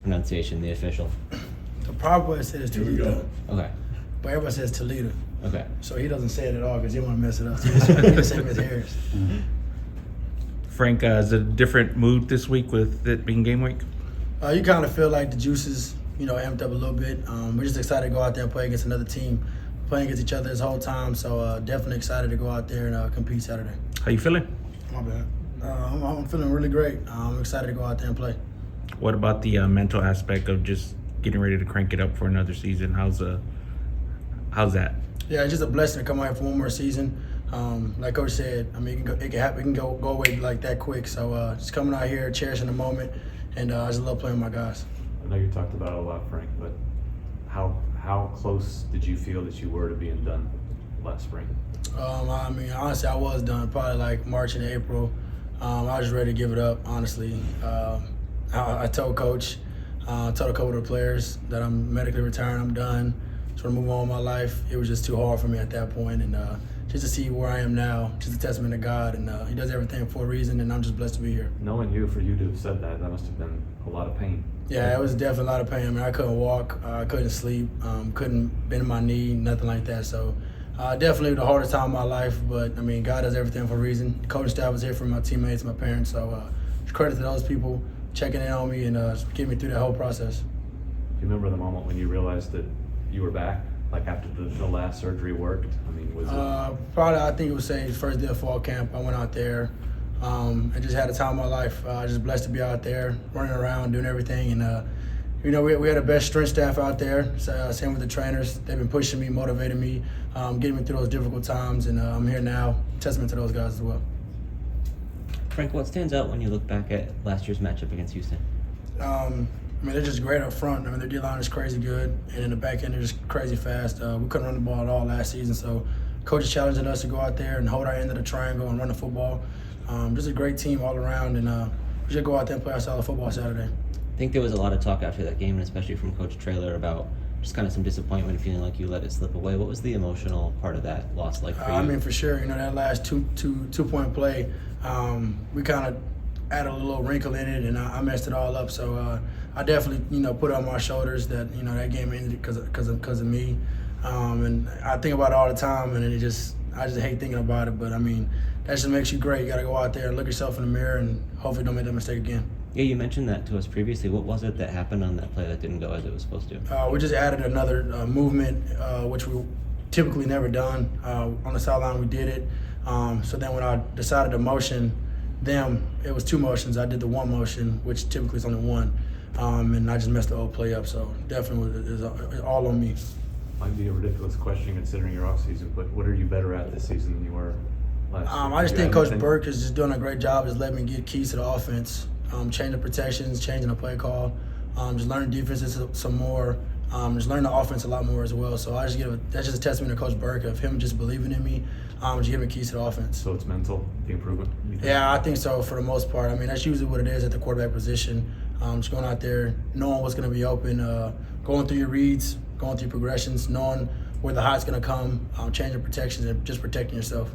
pronunciation, the official? The proper way to say it is Toledo. Okay. But everybody says Toledo. Okay. So he doesn't say it at all because he don't want to mess it up. So he just say Miss Harris. Frank, is it a different mood this week with it being game week? You kind of feel like the juices, amped up a little bit. We're just excited to go out there and play against another team, playing against each other this whole time. So definitely excited to go out there and compete Saturday. How you feeling? My bad. I'm feeling really great. I'm excited to go out there and play. What about the mental aspect of just getting ready to crank it up for another season? How's that? Yeah, it's just a blessing to come out here for one more season. Like Coach said, it can go away like that quick. So just coming out here, cherishing the moment, and I just love playing with my guys. I know you talked about it a lot, Frank, but how close did you feel that you were to being done last spring? Honestly, I was done probably like March and April. I was ready to give it up, honestly. I told Coach, told a couple of the players that I'm medically retiring, I'm done. Just want to move on with my life. It was just too hard for me at that point, and just to see where I am now, just a testament to God, and He does everything for a reason, and I'm just blessed to be here. Knowing you, for you to have said that must have been a lot of pain. Yeah, it was definitely a lot of pain. I couldn't walk, I couldn't sleep, couldn't bend my knee, nothing like that. So definitely the hardest time of my life, but God does everything for a reason. The coaching staff was here for my teammates, my parents, so credit to those people checking in on me and getting me through that whole process. Do you remember the moment when you realized that you were back, like after the last surgery worked? Was it? Probably, I think it was say first day of fall camp. I went out there and just had a time of my life. Just blessed to be out there, running around, doing everything. And, we had the best strength staff out there. So, same with the trainers. They've been pushing me, motivating me, getting me through those difficult times. And I'm here now. Testament to those guys as well. Frank, what stands out when you look back at last year's matchup against Houston? They're just great up front. Their D-line is crazy good, and in the back end, they're just crazy fast. We couldn't run the ball at all last season, so coach is challenging us to go out there and hold our end of the triangle and run the football. Just a great team all around, and we should go out there and play our style of football Saturday. I think there was a lot of talk after that game, and especially from Coach Traylor, about just kind of some disappointment, feeling like you let it slip away. What was the emotional part of that loss like for you? For sure. That last two-point play, we kind of added a little wrinkle in it, and I messed it all up. So I definitely, put it on my shoulders that that game ended because of me. And I think about it all the time, and I just hate thinking about it. But that just makes you great. You got to go out there and look yourself in the mirror, and hopefully don't make that mistake again. Yeah, you mentioned that to us previously. What was it that happened on that play that didn't go as it was supposed to? We just added another movement, which we typically never done. On the sideline, we did it. So then when I decided to motion them, it was two motions. I did the one motion, which typically is only one, and I just messed the whole play up. So definitely it's all on me. Might be a ridiculous question considering your off season, but what are you better at this season than you were last year? I just think Coach Burke is just doing a great job. Just letting me get keys to the offense, changing protections, changing the play call, just learning defenses some more, just learning the offense a lot more as well. So that's just a testament to Coach Burke of him just believing in me, just giving me keys to the offense. So it's mental, the improvement? Yeah, I think so for the most part. That's usually what it is at the quarterback position. Just going out there, knowing what's going to be open, going through your reads, going through progressions, knowing where the hot's going to come, changing protections, and just protecting yourself.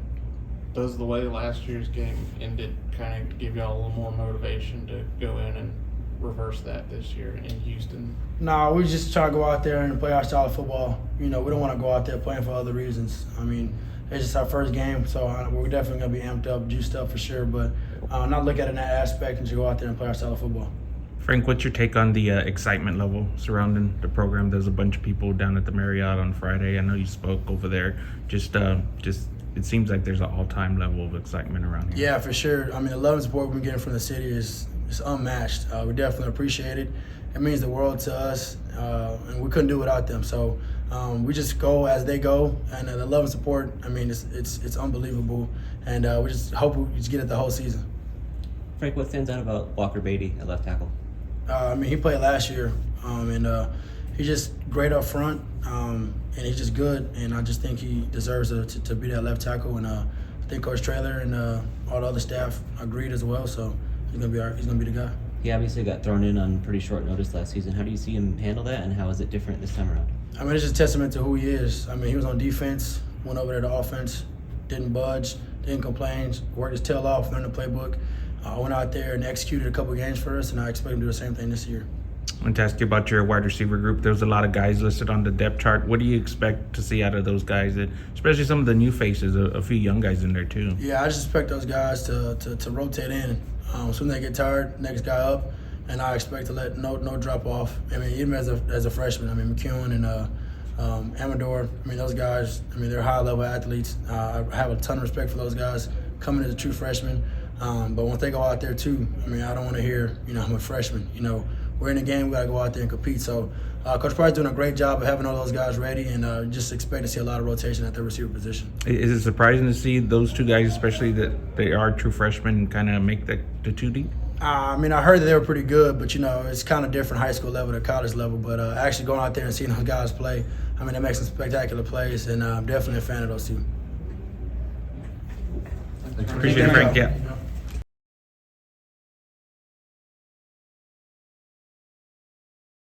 Does the way last year's game ended kind of give y'all a little more motivation to go in and reverse that this year in Houston? No, we just try to go out there and play our style of football. We don't want to go out there playing for other reasons. It's just our first game, so we're definitely going to be amped up, juiced up for sure, but not look at it in that aspect and just go out there and play our style of football. Frank, what's your take on the excitement level surrounding the program? There's a bunch of people down at the Marriott on Friday. I know you spoke over there. Just it seems like there's an all-time level of excitement around here. Yeah, for sure. The love and support we've been getting from the city is unmatched. We definitely appreciate it. It means the world to us, and we couldn't do without them. So we just go as they go, and the love and support, it's unbelievable. And we just hope we just get it the whole season. Frank, what stands out about Walker Beatty at left tackle? He played last year, and he's just great up front, and he's just good. And I just think he deserves to be that left tackle. And I think Coach Traylor and all the other staff agreed as well. So he's gonna be the guy. He obviously got thrown in on pretty short notice last season. How do you see him handle that, and how is it different this time around? It's just a testament to who he is. He was on defense, went over there to offense, didn't budge, didn't complain, worked his tail off, learned the playbook. Went out there and executed a couple of games for us, and I expect him to do the same thing this year. I want to ask you about your wide receiver group. There's a lot of guys listed on the depth chart. What do you expect to see out of those guys, and especially some of the new faces, a few young guys in there too? Yeah, I just expect those guys to rotate in. As soon as they get tired, next guy up, and I expect to let no drop off. I mean, even as a freshman, I mean McEwen and Amador. I mean those guys. I mean they're high level athletes. I have a ton of respect for those guys coming as a true freshman. But once they go out there too, I mean I don't want to hear I'm a freshman. We're in the game. We got to go out there and compete. So Coach Price doing a great job of having all those guys ready, and just expect to see a lot of rotation at the receiver position. Is it surprising to see those two guys, especially that they are true freshmen, kind of make the 2 deep? I mean, I heard that they were pretty good, but it's kind of different high school level to college level. But actually going out there and seeing those guys play, I mean, they make some spectacular plays, and I'm definitely a fan of those two. Appreciate it, Frank. Yeah.